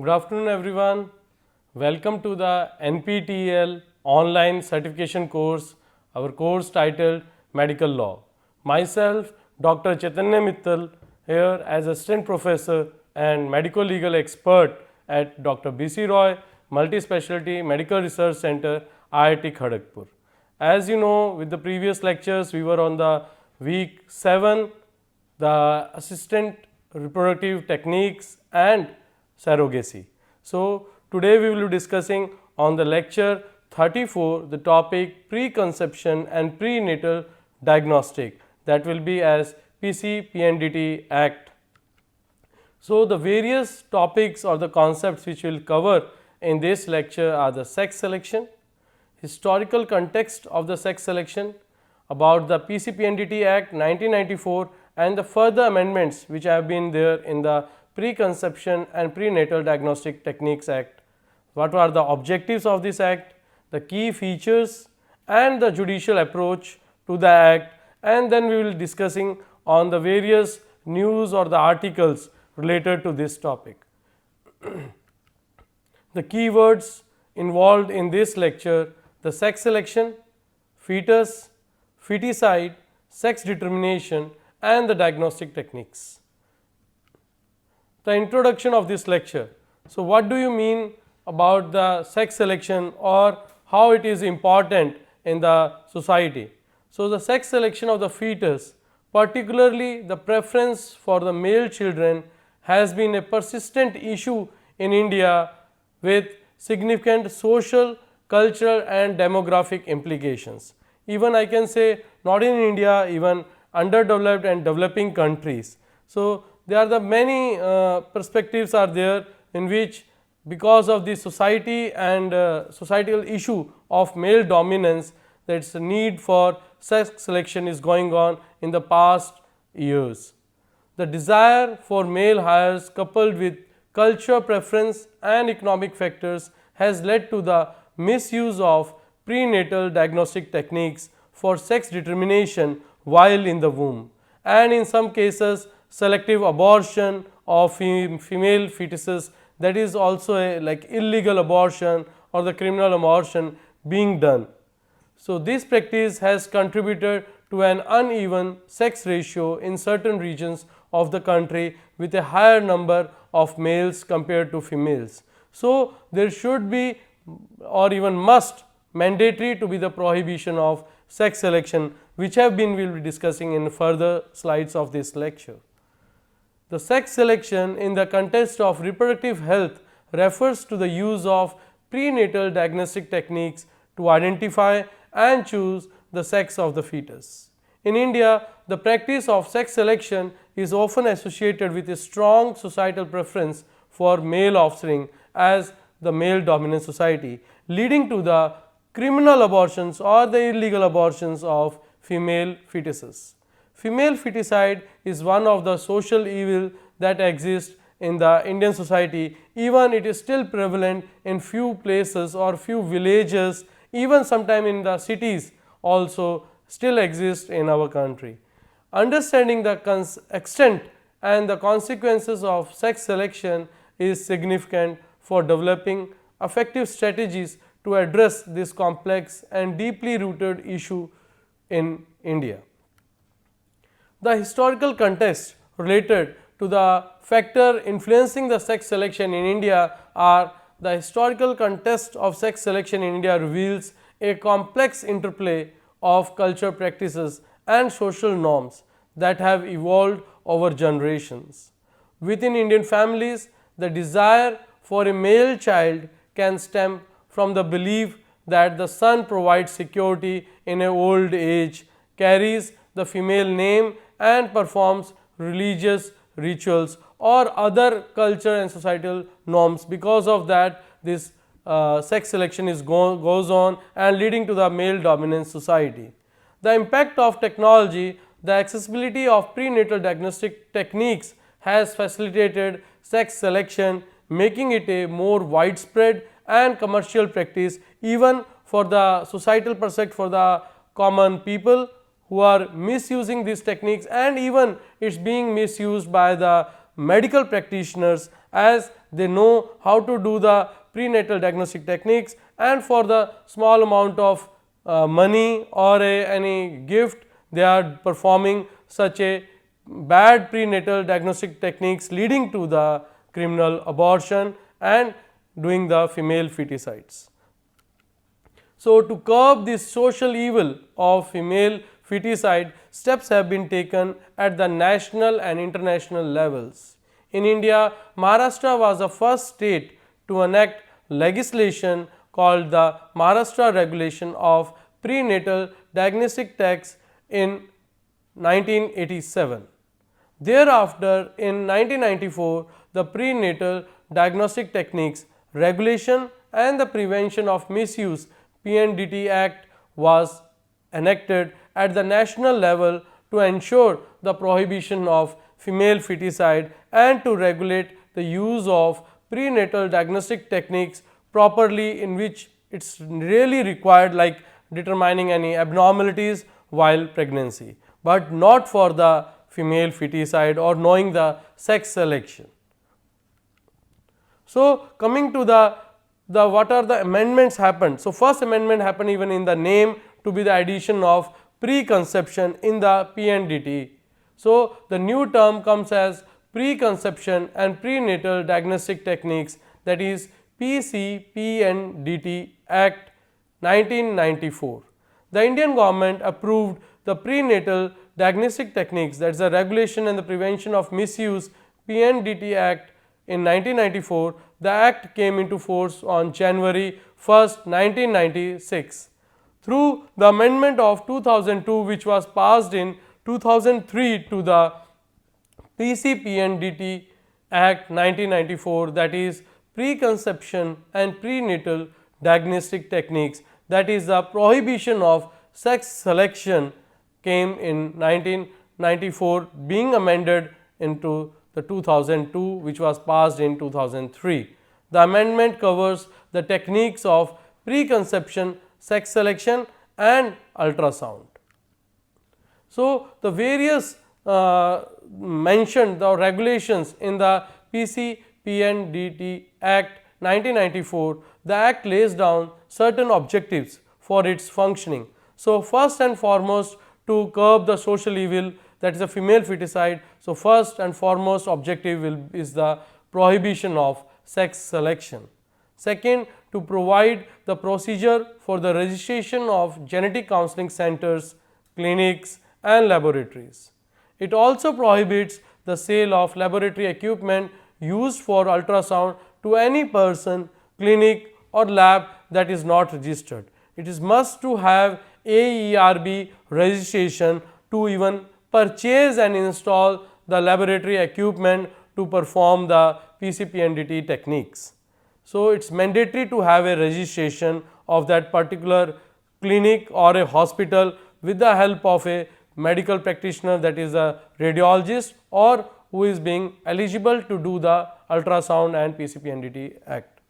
Good afternoon everyone. Welcome to the NPTEL online certification course, our course titled Medical Law. Myself Dr. Chaitanya Mittal here as Assistant Professor and Medical Legal Expert at Dr. B.C. Roy Multi-Specialty Medical Research Center, IIT Kharagpur. As you know, with the previous lectures we were on the week 7, the assistant reproductive techniques and surrogacy. So, today we will be discussing on the lecture 34 the topic preconception and prenatal diagnostic, that will be as PC-PNDT Act. So, the various topics or the concepts which we will cover in this lecture are the sex selection, historical context of the sex selection, about the PC-PNDT Act 1994 and the further amendments which have been there in the Preconception and Prenatal Diagnostic Techniques Act. What are the objectives of this act, the key features and the judicial approach to the act, and then we will be discussing on the various news or the articles related to this topic. The keywords involved in this lecture: the sex selection, fetus, feticide, sex determination and the diagnostic techniques. The introduction of this lecture. So, what do you mean about the sex selection or how it is important in the society? So, the sex selection of the fetus, particularly the preference for the male children, has been a persistent issue in India with significant social, cultural and demographic implications. Even I can say not in India, even underdeveloped and developing countries. So, there are the many perspectives are there in which, because of the society and societal issue of male dominance, that is the need for sex selection is going on in the past years. The desire for male hires coupled with culture preference and economic factors has led to the misuse of prenatal diagnostic techniques for sex determination while in the womb, and in some cases selective abortion of female fetuses, that is also a like illegal abortion or the criminal abortion being done. So, this practice has contributed to an uneven sex ratio in certain regions of the country with a higher number of males compared to females. So, there should be or even must mandatory to be the prohibition of sex selection, which have been we will be discussing in further slides of this lecture. The sex selection in the context of reproductive health refers to the use of prenatal diagnostic techniques to identify and choose the sex of the fetus. In India, the practice of sex selection is often associated with a strong societal preference for male offspring as the male dominant society, leading to the criminal abortions or the illegal abortions of female fetuses. Female feticide is one of the social evil that exists in the Indian society. Even it is still prevalent in few places or few villages, even sometime in the cities also still exist in our country. Understanding the extent and the consequences of sex selection is significant for developing effective strategies to address this complex and deeply rooted issue in India. The historical context related to the factor influencing the sex selection in India are: the historical context of sex selection in India reveals a complex interplay of cultural practices and social norms that have evolved over generations. Within Indian families, the desire for a male child can stem from the belief that the son provides security in an old age, carries the female name and performs religious rituals or other culture and societal norms. Because of that, this sex selection goes on and leading to the male dominant society. The impact of technology, the accessibility of prenatal diagnostic techniques has facilitated sex selection, making it a more widespread and commercial practice even for the societal perspective, for the common people who are misusing these techniques, and even it is being misused by the medical practitioners as they know how to do the prenatal diagnostic techniques, and for the small amount of money or any gift, they are performing such a bad prenatal diagnostic techniques leading to the criminal abortion and doing the female feticides. So, to curb this social evil of female feticide, steps have been taken at the national and international levels. In India, Maharashtra was the first state to enact legislation called the Maharashtra Regulation of Prenatal Diagnostic Tests in 1987. Thereafter, in 1994, the Prenatal Diagnostic Techniques Regulation and the Prevention of Misuse PNDT Act was enacted at the national level to ensure the prohibition of female feticide and to regulate the use of prenatal diagnostic techniques properly, in which it is really required, like determining any abnormalities while pregnancy, but not for the female feticide or knowing the sex selection. So, coming to the what are the amendments happened. So, first amendment happened even in the name to be the addition of preconception in the PNDT. So, the new term comes as preconception and prenatal diagnostic techniques, that is PCPNDT Act 1994. The Indian government approved the prenatal diagnostic techniques, that is the regulation and the prevention of misuse PNDT Act in 1994. The act came into force on January 1st, 1996. Through the amendment of 2002, which was passed in 2003 to the PCPNDT Act 1994, that is preconception and prenatal diagnostic techniques, that is the prohibition of sex selection, came in 1994, being amended into the 2002, which was passed in 2003. The amendment covers the techniques of preconception, sex selection and ultrasound. So, the various mentioned the regulations in the PCPNDT Act 1994, the act lays down certain objectives for its functioning. So, first and foremost, to curb the social evil, that is a female feticide. So, first and foremost objective is the prohibition of sex selection. Second, to provide the procedure for the registration of genetic counseling centers, clinics and laboratories. It also prohibits the sale of laboratory equipment used for ultrasound to any person, clinic or lab that is not registered. It is must to have AERB registration to even purchase and install the laboratory equipment to perform the PCPNDT techniques. So, it is mandatory to have a registration of that particular clinic or a hospital with the help of a medical practitioner, that is a radiologist, or who is being eligible to do the ultrasound and PCPNDT Act.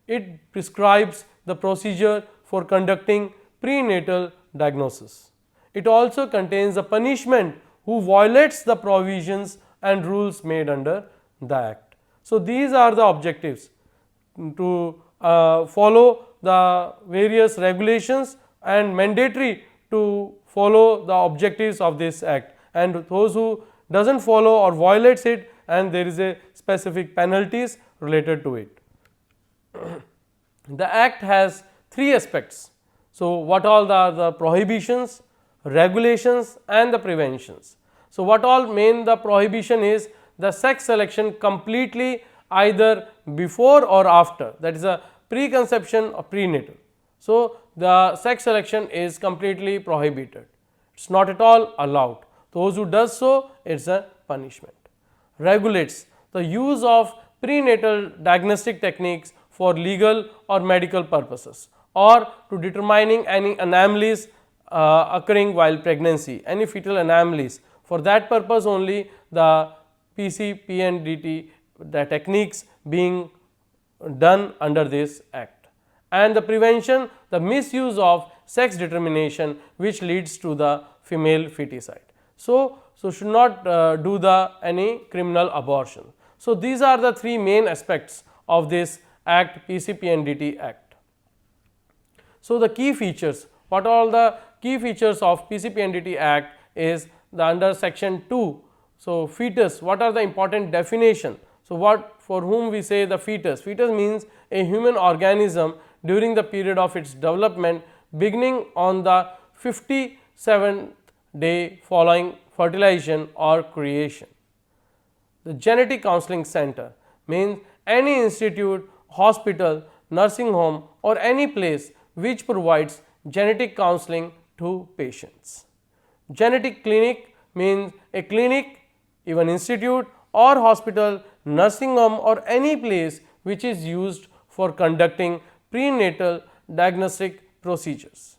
It prescribes the procedure for conducting prenatal diagnosis. It also contains a punishment who violates the provisions and rules made under the Act. So, these are the objectives: to follow the various regulations and mandatory to follow the objectives of this Act, and those who doesn't follow or violates it, and there is a specific penalties related to it. The Act has three aspects. So, what all are the prohibitions, regulations and the preventions. So, what all mean the prohibition is the sex selection completely either before or after, that is a preconception or prenatal. So, the sex selection is completely prohibited, it is not at all allowed. Those who does so, it is a punishment. Regulates the use of prenatal diagnostic techniques for legal or medical purposes, or to determining any anomalies occurring while pregnancy, any fetal anomalies. For that purpose only the PCPNDT, the techniques being done under this Act. And the prevention, the misuse of sex determination, which leads to the female feticide. So, should not do the any criminal abortion. So, these are the three main aspects of this Act, PCPNDT Act. So, the key features, what are all the key features of PCPNDT Act is the under section 2. So, fetus, what are the important definition? So, what for whom we say the fetus? Fetus means a human organism during the period of its development beginning on the 57th day following fertilization or creation. The genetic counseling center means any institute, hospital, nursing home or any place which provides genetic counseling to patients. Genetic clinic means a clinic, even institute or hospital, nursing home or any place which is used for conducting prenatal diagnostic procedures.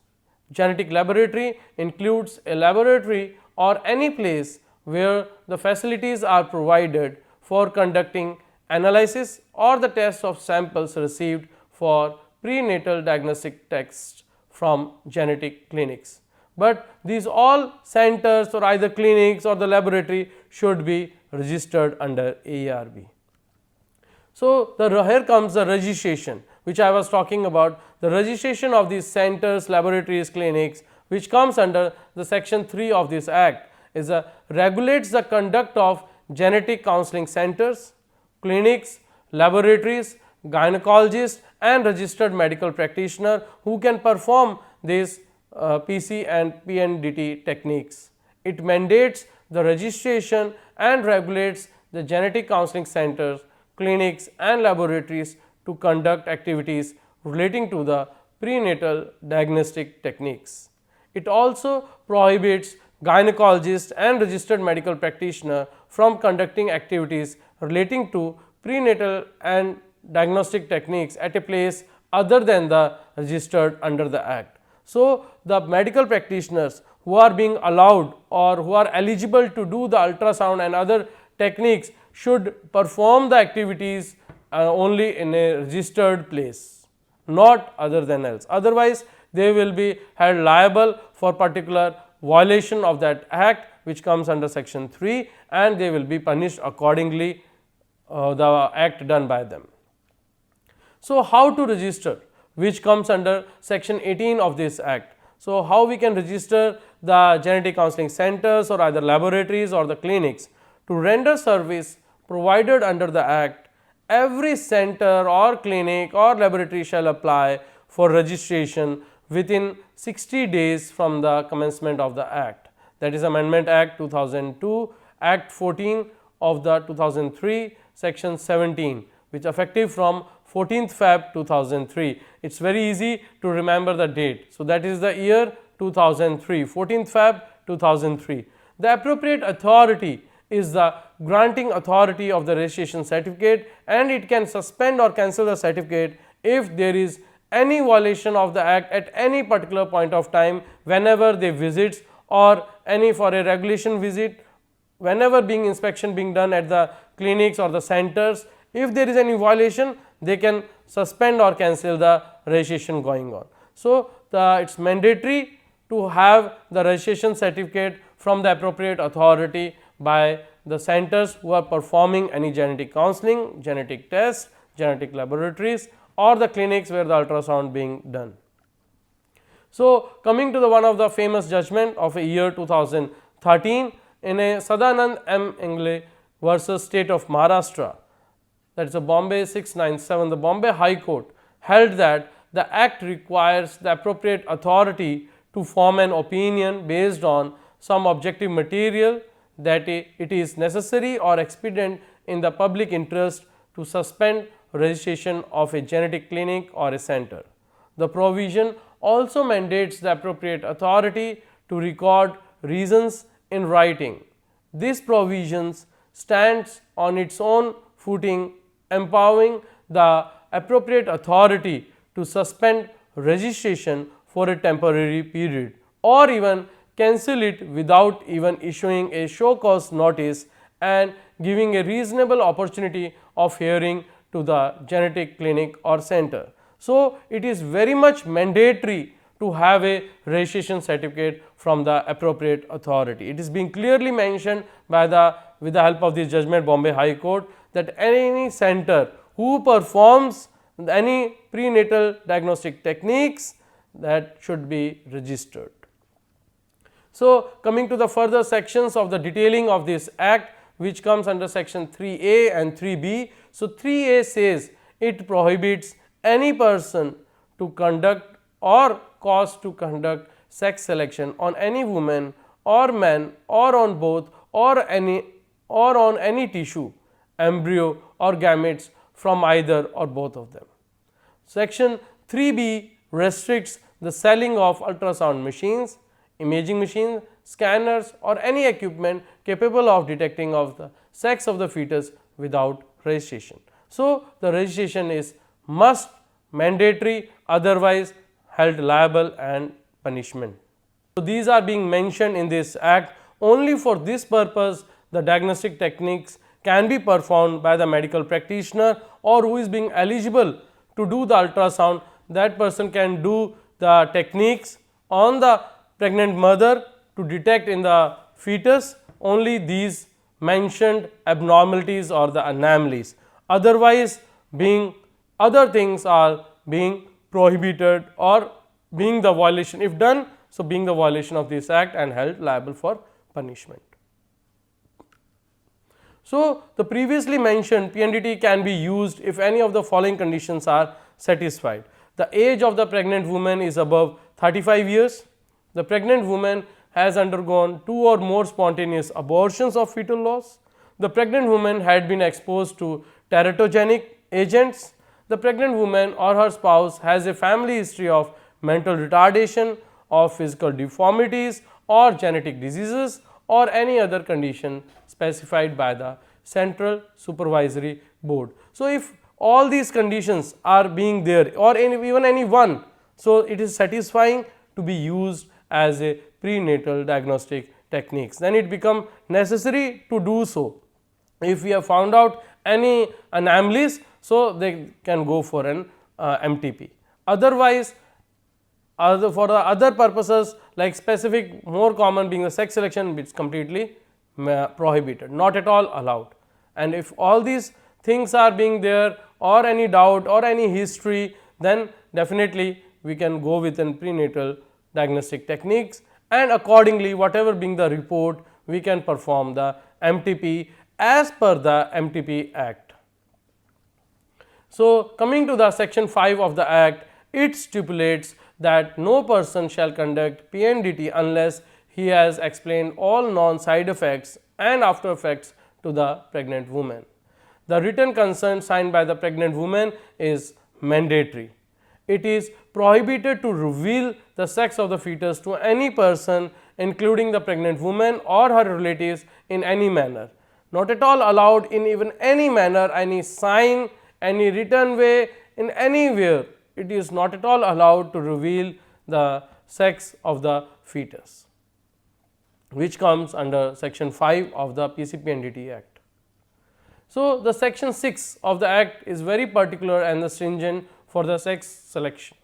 Genetic laboratory includes a laboratory or any place where the facilities are provided for conducting analysis or the test of samples received for prenatal diagnostic tests from genetic clinics. But these all centers or either clinics or the laboratory should be registered under AARB. So, here comes the registration which I was talking about, the registration of these centers, laboratories, clinics, which comes under the section 3 of this act is regulates the conduct of genetic counseling centers, clinics, laboratories, gynecologists and registered medical practitioner who can perform these PC and PNDT techniques. It mandates the registration and regulates the genetic counseling centers, clinics and laboratories to conduct activities relating to the prenatal diagnostic techniques. It also prohibits gynecologists and registered medical practitioner from conducting activities relating to prenatal and diagnostic techniques at a place other than the registered under the act. So, the medical practitioners who are being allowed or who are eligible to do the ultrasound and other techniques should perform the activities only in a registered place, not other than else. Otherwise, they will be held liable for particular violation of that act which comes under section 3 and they will be punished accordingly the act done by them. So, how to register, which comes under section 18 of this act. So, how we can register the genetic counseling centers or either laboratories or the clinics to render service provided under the act. Every center or clinic or laboratory shall apply for registration within 60 days from the commencement of the act, that is Amendment Act 2002, Act 14 of the 2003, section 17, which effective from 14th Feb 2003. It is very easy to remember the date. So, that is the year 2003, 14th Feb 2003. The appropriate authority is the granting authority of the registration certificate and it can suspend or cancel the certificate if there is any violation of the act at any particular point of time whenever they visits or any for a regulation visit, whenever being inspection being done at the clinics or the centers. If there is any violation, they can suspend or cancel the registration going on. So, it is mandatory to have the registration certificate from the appropriate authority by the centers who are performing any genetic counseling, genetic tests, genetic laboratories or the clinics where the ultrasound being done. So, coming to the one of the famous judgment of a year 2013 in a Sadanand M. Engle versus State of Maharashtra, that is a Bombay 697, the Bombay High Court held that the act requires the appropriate authority to form an opinion based on some objective material that it is necessary or expedient in the public interest to suspend registration of a genetic clinic or a center. The provision also mandates the appropriate authority to record reasons in writing. This provisions stands on its own footing, empowering the appropriate authority to suspend registration for a temporary period or even cancel it without even issuing a show cause notice and giving a reasonable opportunity of hearing to the genetic clinic or center. So, it is very much mandatory to have a registration certificate from the appropriate authority. It is being clearly mentioned by with the help of this judgment Bombay High Court that any center who performs any prenatal diagnostic techniques, that should be registered. So, coming to the further sections of the detailing of this act, which comes under section 3A and 3B. So, 3A says it prohibits any person to conduct or cause to conduct sex selection on any woman or man or on both or on any tissue, embryo or gametes from either or both of them. Section 3B restricts the selling of ultrasound machines, imaging machines, scanners or any equipment capable of detecting of the sex of the fetus without registration. So, the registration is must, mandatory, otherwise held liable and punishment. So, these are being mentioned in this act. Only for this purpose the diagnostic techniques can be performed by the medical practitioner or who is being eligible to do the ultrasound. That person can do the techniques on the pregnant mother to detect in the fetus only these mentioned abnormalities or the anomalies. Otherwise, being other things are being prohibited or being the violation if done. So, being the violation of this act and held liable for punishment. So, the previously mentioned PNDT can be used if any of the following conditions are satisfied. The age of the pregnant woman is above 35 years. The pregnant woman has undergone 2 or more spontaneous abortions of fetal loss. The pregnant woman had been exposed to teratogenic agents. The pregnant woman or her spouse has a family history of mental retardation, of physical deformities or genetic diseases or any other condition specified by the Central Supervisory Board. So, if all these conditions are being there or even any one, so it is satisfying to be used as a prenatal diagnostic techniques, then it become necessary to do so. If we have found out any anomalies, so they can go for an MTP. Otherwise, for the other purposes like specific, more common being the sex selection, it is completely prohibited, not at all allowed. And if all these things are being there or any doubt or any history, then definitely we can go with an prenatal diagnostic techniques, and accordingly whatever being the report we can perform the MTP as per the MTP Act. So, coming to the section 5 of the Act, it stipulates that no person shall conduct PNDT unless he has explained all known side effects and after effects to the pregnant woman. The written consent signed by the pregnant woman is mandatory. It is prohibited to reveal the sex of the fetus to any person, including the pregnant woman or her relatives, in any manner. Not at all allowed in even any manner, any sign, any written way, in anywhere. It is not at all allowed to reveal the sex of the fetus, which comes under section 5 of the PCPNDT Act. So, the section 6 of the Act is very particular and stringent for the sex selection.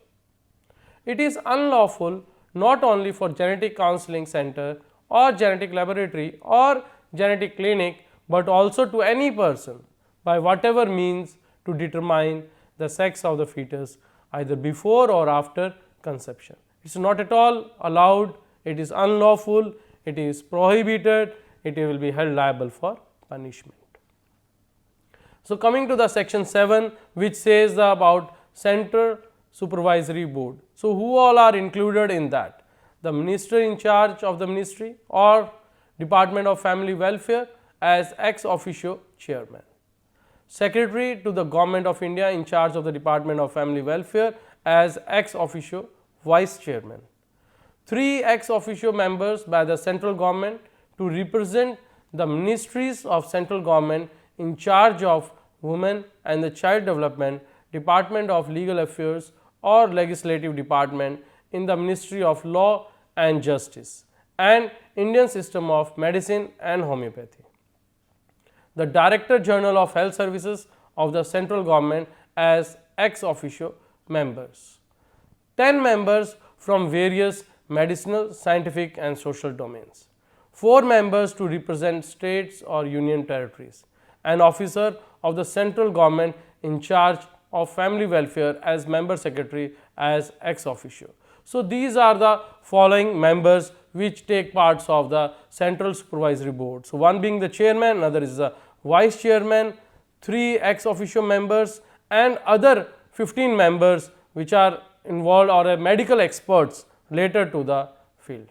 It is unlawful not only for genetic counseling center or genetic laboratory or genetic clinic, but also to any person by whatever means to determine the sex of the fetus either before or after conception. It is not at all allowed, it is unlawful, it is prohibited, it will be held liable for punishment. So, coming to the section 7, which says about Central Supervisory Board. So, who all are included in that? The minister in charge of the ministry or Department of Family Welfare as ex officio chairman. Secretary to the Government of India in charge of the Department of Family Welfare as ex officio vice chairman. 3 ex officio members by the central government to represent the ministries of central government in charge of women and the child development, Department of Legal Affairs or Legislative Department in the Ministry of Law and Justice and Indian System of Medicine and Homeopathy. The Director General of Health Services of the central government as ex officio members. 10 members from various medicinal, scientific and social domains. 4 members to represent states or union territories. An officer of the central government in charge of family welfare as member secretary as ex officio. So, these are the following members which take parts of the central supervisory board. So, one being the chairman, another is the vice chairman, 3 ex officio members and other 15 members which are involved or medical experts related to the field.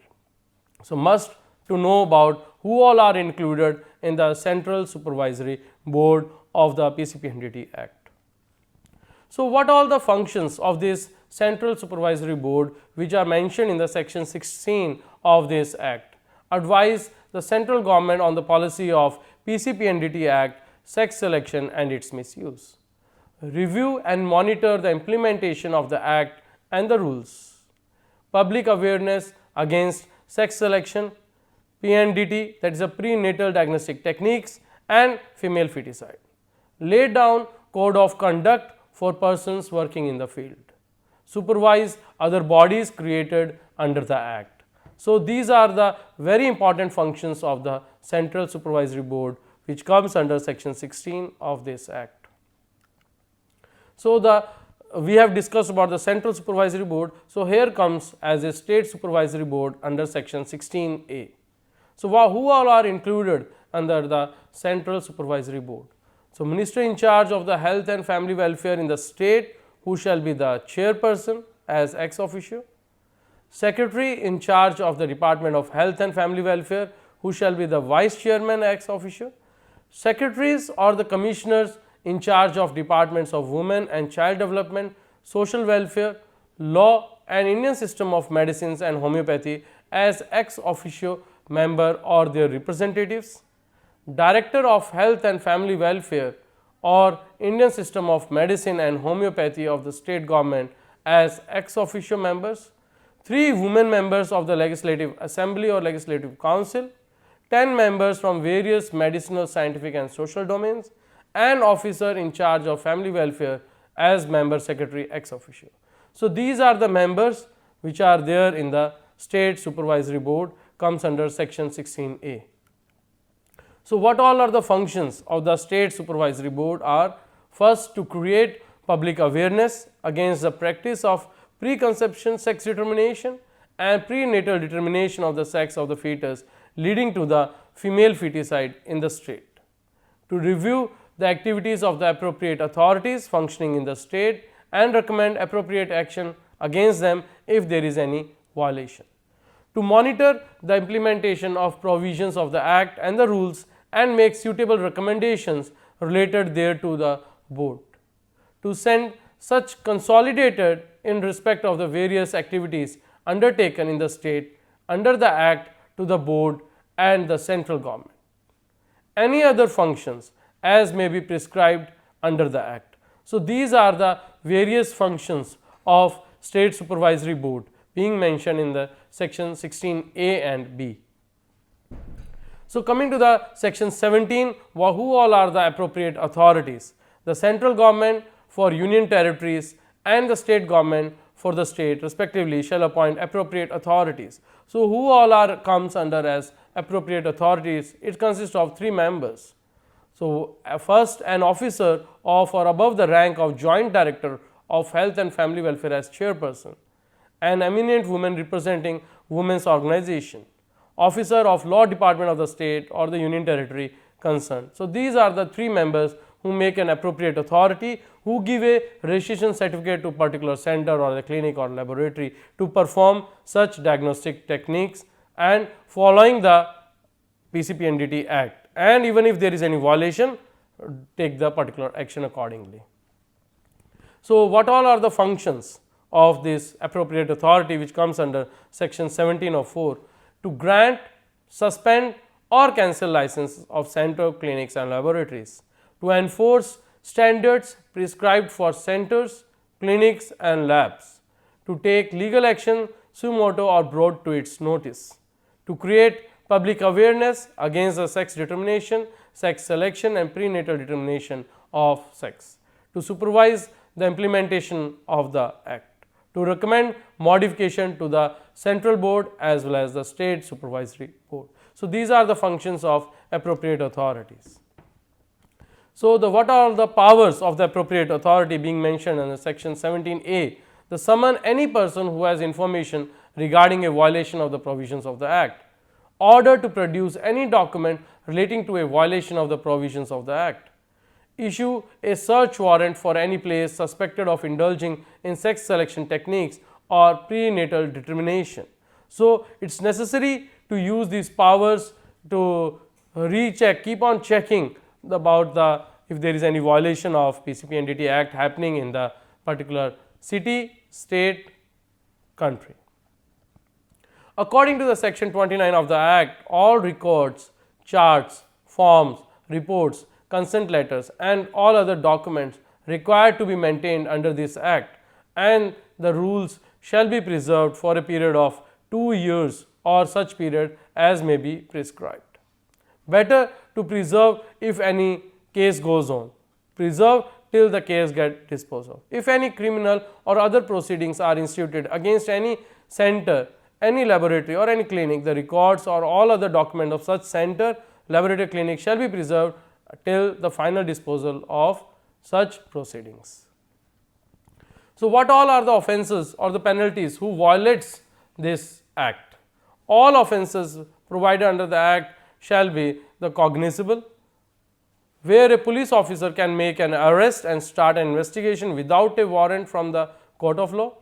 So, must to know about who all are included in the central supervisory board of the PCPNDT Act. So, what all the functions of this central supervisory board which are mentioned in the section 16 of this act? Advise the central government on the policy of PCPNDT Act, sex selection and its misuse. Review and monitor the implementation of the act and the rules. Public awareness against sex selection, PNDT, that is a prenatal diagnostic techniques, and female feticide. Lay down code of conduct for persons working in the field. Supervise other bodies created under the act. So, these are the very important functions of the central supervisory board which comes under section 16 of this act. So, we have discussed about the central supervisory board. So, here comes as a state supervisory board under section 16A. So, who all are included under the central supervisory board? So, minister in charge of the health and family welfare in the state, who shall be the chairperson as ex officio. Secretary in charge of the Department of Health and Family Welfare, who shall be the vice chairman ex officio. Secretaries or the commissioners in charge of departments of women and child development, social welfare, law and Indian system of medicines and homeopathy as ex officio member or their representatives. Director of Health and Family Welfare or Indian system of medicine and homeopathy of the state government as ex officio members. 3 women members of the Legislative Assembly or Legislative Council, 10 members from various medicinal, scientific and social domains, and officer in charge of family welfare as member secretary ex officio. So, these are the members which are there in the state supervisory board, comes under section 16A. So, what all are the functions of the state supervisory board are? First, to create public awareness against the practice of preconception sex determination and prenatal determination of the sex of the fetus leading to the female feticide in the state. To review the activities of the appropriate authorities functioning in the state and recommend appropriate action against them if there is any violation. To monitor the implementation of provisions of the act and the rules and make suitable recommendations related thereto the board. To send such consolidated in respect of the various activities undertaken in the state under the act to the board and the central government. Any other functions as may be prescribed under the act. So, these are the various functions of state supervisory board being mentioned in the section 16A and B. So, coming to the section 17, who all are the appropriate authorities? The central government for union territories and the state government for the state respectively shall appoint appropriate authorities. So, who all are comes under as appropriate authorities? It consists of 3 members. So, first an officer of or above the rank of joint director of health and family welfare as chairperson, an eminent woman representing women's organization, officer of law department of the state or the union territory concerned. So, these are the 3 members who make an appropriate authority, who give a registration certificate to particular center or the clinic or laboratory to perform such diagnostic techniques and following the PCPNDT Act, and even if there is any violation, take the particular action accordingly. So, what all are the functions of this appropriate authority which comes under section 17 of 4? To grant, suspend or cancel licenses of center, clinics and laboratories, to enforce standards prescribed for centers, clinics and labs, to take legal action suo motu or brought to its notice, to create public awareness against the sex determination, sex selection and prenatal determination of sex, to supervise the implementation of the act, to recommend modification to the central board as well as the state supervisory board. So, these are the functions of appropriate authorities. So, what are the powers of the appropriate authority being mentioned under section 17A? The summon any person who has information regarding a violation of the provisions of the Act, order to produce any document relating to a violation of the provisions of the Act, issue a search warrant for any place suspected of indulging in sex selection techniques or prenatal determination. So, it is necessary to use these powers to recheck, keep on checking about the if there is any violation of PCP-NDT Act happening in the particular city, state, country. According to the section 29 of the Act, all records, charts, forms, reports, consent letters and all other documents required to be maintained under this Act and the rules shall be preserved for a period of 2 years or such period as may be prescribed. Better to preserve if any case goes on, preserve till the case get disposed of. If any criminal or other proceedings are instituted against any center, any laboratory or any clinic, the records or all other document of such center, laboratory, clinic shall be preserved till the final disposal of such proceedings. So, what all are the offences or the penalties who violates this Act? All offences provided under the Act shall be the cognizable, where a police officer can make an arrest and start an investigation without a warrant from the court of law,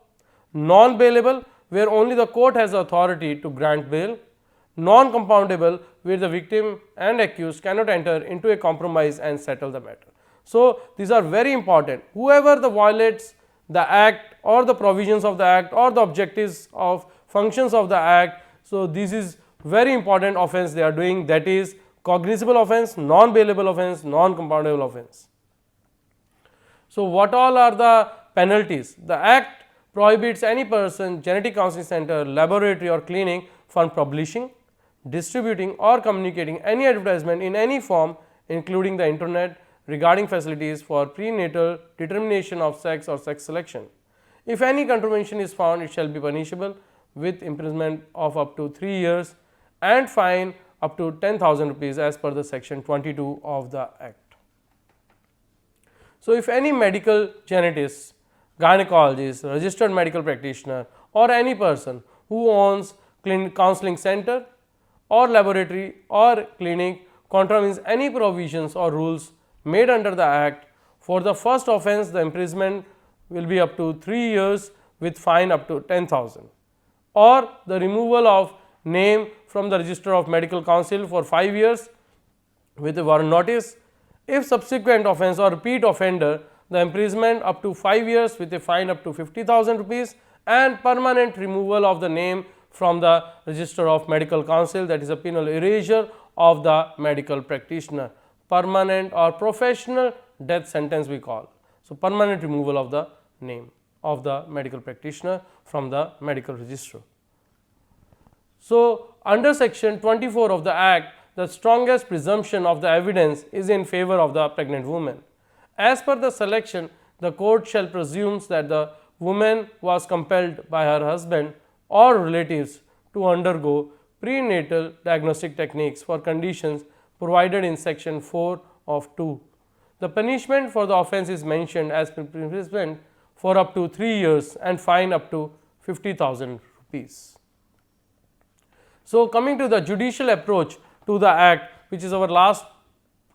non-bailable, where only the court has authority to grant bail, non-compoundable, where the victim and accused cannot enter into a compromise and settle the matter. So, these are very important. Whoever the violates the Act or the provisions of the Act or the objectives of functions of the Act, so this is very important offence they are doing, that is cognizable offence, non-bailable offence, non-compoundable offence. So, what all are the penalties? The Act prohibits any person, genetic counseling center, laboratory or clinic from publishing, distributing or communicating any advertisement in any form including the internet regarding facilities for prenatal determination of sex or sex selection. If any contravention is found, it shall be punishable with imprisonment of up to 3 years and fine up to 10,000 rupees as per the section 22 of the Act. So, if any medical genetist, gynecologist, registered medical practitioner or any person who owns counseling center or laboratory or clinic contravenes any provisions or rules made under the Act, for the first offence the imprisonment will be up to 3 years with fine up to 10,000, or the removal of name from the register of medical council for 5 years with a warrant notice. If subsequent offence or repeat offender, the imprisonment up to 5 years with a fine up to 50,000 rupees and permanent removal of the name from the register of medical council, that is a penal erasure of the medical practitioner, permanent or professional death sentence we call. So, permanent removal of the name of the medical practitioner from the medical register. So, under section 24 of the Act, the strongest presumption of the evidence is in favor of the pregnant woman. As per the selection, the court shall presume that the woman was compelled by her husband or relatives to undergo prenatal diagnostic techniques for conditions provided in section 4 of 2. The punishment for the offence is mentioned as imprisonment for up to 3 years and fine up to 50,000 rupees. So, coming to the judicial approach to the Act, which is our last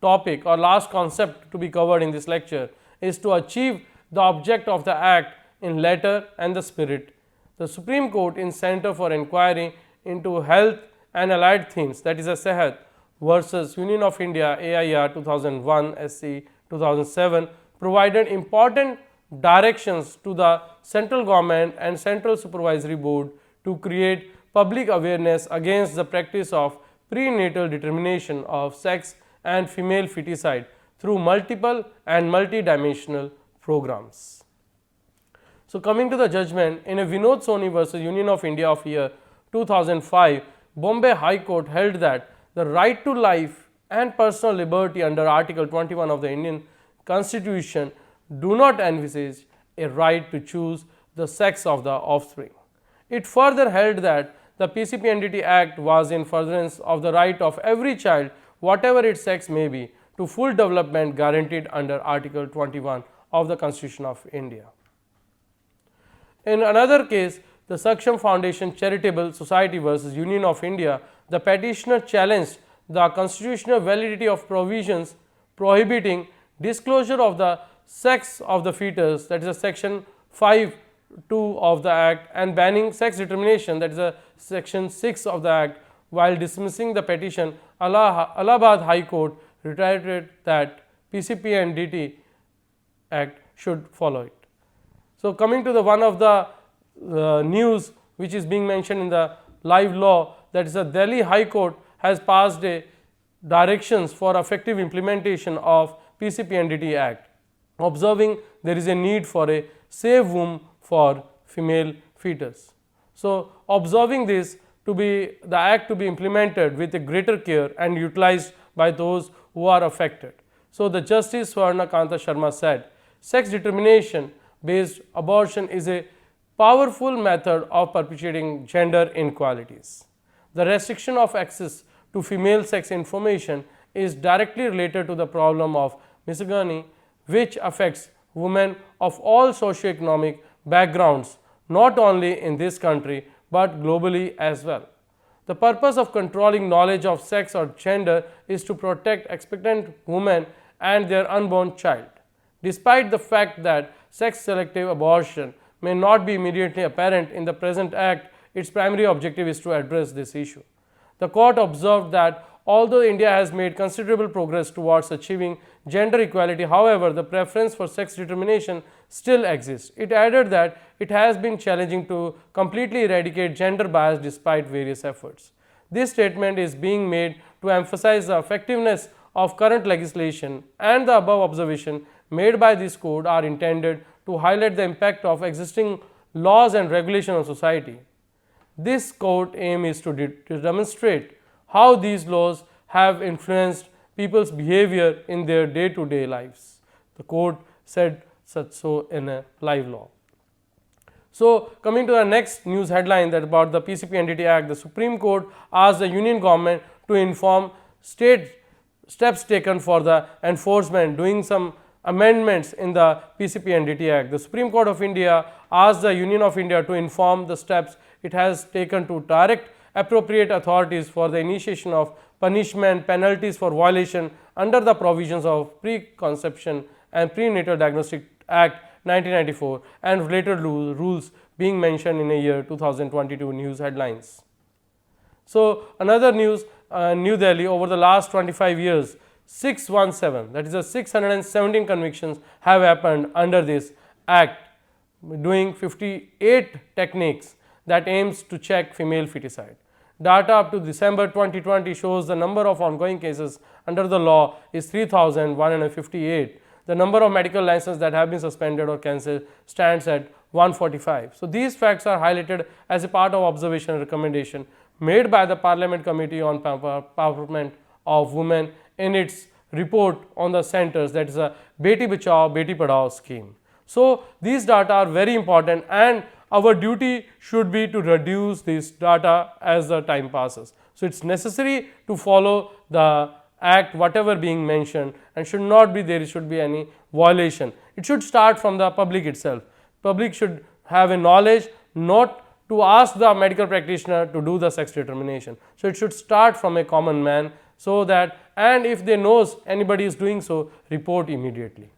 topic or last concept to be covered in this lecture, is to achieve the object of the Act in letter and the spirit. The Supreme Court in Center for Inquiry into Health and Allied Themes, that is a SEHAT versus Union of India AIR 2001 SC 2007, provided important directions to the central government and central supervisory board to create public awareness against the practice of prenatal determination of sex and female feticide through multiple and multidimensional programs. So, coming to the judgment, in a Vinod Soni versus Union of India of year 2005, Bombay High Court held that the right to life and personal liberty under Article 21 of the Indian Constitution do not envisage a right to choose the sex of the offspring. It further held that the PCP-NDT Act was in furtherance of the right of every child, whatever its sex may be, to full development guaranteed under Article 21 of the Constitution of India. In another case, the Saksham Foundation Charitable Society versus Union of India, the petitioner challenged the constitutional validity of provisions prohibiting disclosure of the sex of the fetus, that is a section 5(2) of the Act, and banning sex determination, that is a section 6 of the Act. While dismissing the petition, Allahabad High Court reiterated that PCP and DT Act should follow it. So, coming to the one of the news which is being mentioned in the live law, that is the Delhi High Court has passed a directions for effective implementation of PCP and DT Act, observing there is a need for a safe womb for female fetus. So, observing this to be the act to be implemented with a greater care and utilized by those who are affected. So, the Justice Swarna Kanta Sharma said, sex determination based abortion is a powerful method of perpetuating gender inequalities. The restriction of access to female sex information is directly related to the problem of misogyny, which affects women of all socioeconomic backgrounds, not only in this country but globally as well. The purpose of controlling knowledge of sex or gender is to protect expectant women and their unborn child. Despite the fact that sex selective abortion may not be immediately apparent in the present Act, its primary objective is to address this issue. The court observed that although India has made considerable progress towards achieving gender equality, however, the preference for sex determination still exists. It added that it has been challenging to completely eradicate gender bias despite various efforts. This statement is being made to emphasize the effectiveness of current legislation, and the above observation made by this court are intended to highlight the impact of existing laws and regulations on society. This court aim is to demonstrate how these laws have influenced people's behavior in their day-to-day lives. The court said such so in a live law. So, coming to the next news headline, that about the PCP and DT Act, the Supreme Court asked the Union government to inform state steps taken for the enforcement, doing some amendments in the PCP and DT Act. The Supreme Court of India asked the Union of India to inform the steps it has taken to direct appropriate authorities for the initiation of punishment penalties for violation under the provisions of Preconception and Pre-Natal Diagnostic Act 1994 and related rules being mentioned in a year 2022 news headlines. So, another news, New Delhi, over the last 25 years, 617, that is the 617 convictions have happened under this act, doing 58 techniques that aims to check female feticide. Data up to December 2020 shows the number of ongoing cases under the law is 3,158. The number of medical licenses that have been suspended or cancelled stands at 145. So, these facts are highlighted as a part of observation and recommendation made by the Parliament Committee on Empowerment of Women in its report on the centers, that is a Beti Bachao Beti Padhao scheme. So, these data are very important, and our duty should be to reduce this data as the time passes. So, it is necessary to follow the act whatever being mentioned, and should not be there should be any violation. It should start from the public itself. Public should have a knowledge not to ask the medical practitioner to do the sex determination. So, it should start from a common man, so that, and if they knows anybody is doing so, report immediately.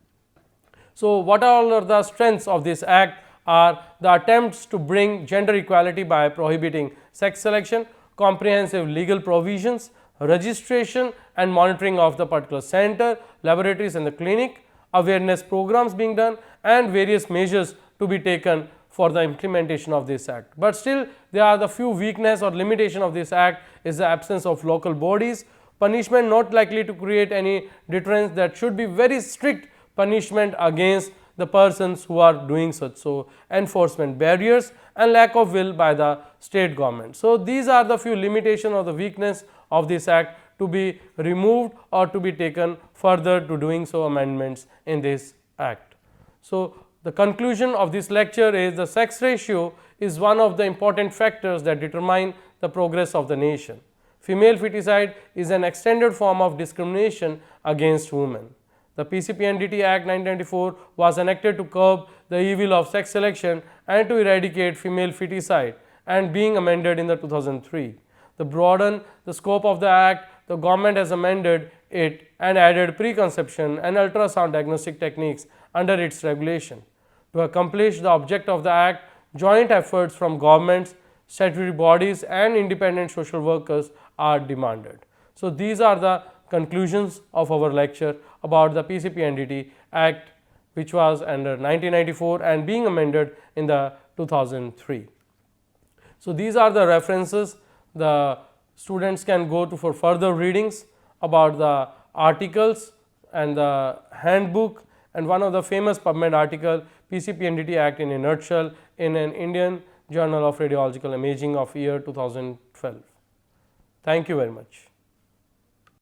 So, what all are the strengths of this act are the attempts to bring gender equality by prohibiting sex selection, comprehensive legal provisions, registration and monitoring of the particular center, laboratories and the clinic, awareness programs being done, and various measures to be taken for the implementation of this act. But still there are the few weakness or limitation of this act is the absence of local bodies, punishment not likely to create any deterrence, that should be very strict punishment against the persons who are doing such. So, enforcement barriers and lack of will by the state government. So, these are the few limitations or the weakness of this act to be removed or to be taken further to doing so amendments in this act. So, the conclusion of this lecture is the sex ratio is one of the important factors that determine the progress of the nation. female feticide is an extended form of discrimination against women. The PCPNDT Act 1994 was enacted to curb the evil of sex selection and to eradicate female feticide, and being amended in the 2003. To broaden the scope of the act, the government has amended it and added preconception and ultrasound diagnostic techniques under its regulation. To accomplish the object of the act, joint efforts from governments, statutory bodies and independent social workers are demanded. So, these are the conclusions of our lecture about the PCPNDT Act, which was under 1994 and being amended in the 2003. So, these are the references the students can go to for further readings about the articles and the handbook, and one of the famous PubMed article, PCPNDT Act in a nutshell, in an Indian Journal of Radiological Imaging of year 2012. Thank you very much.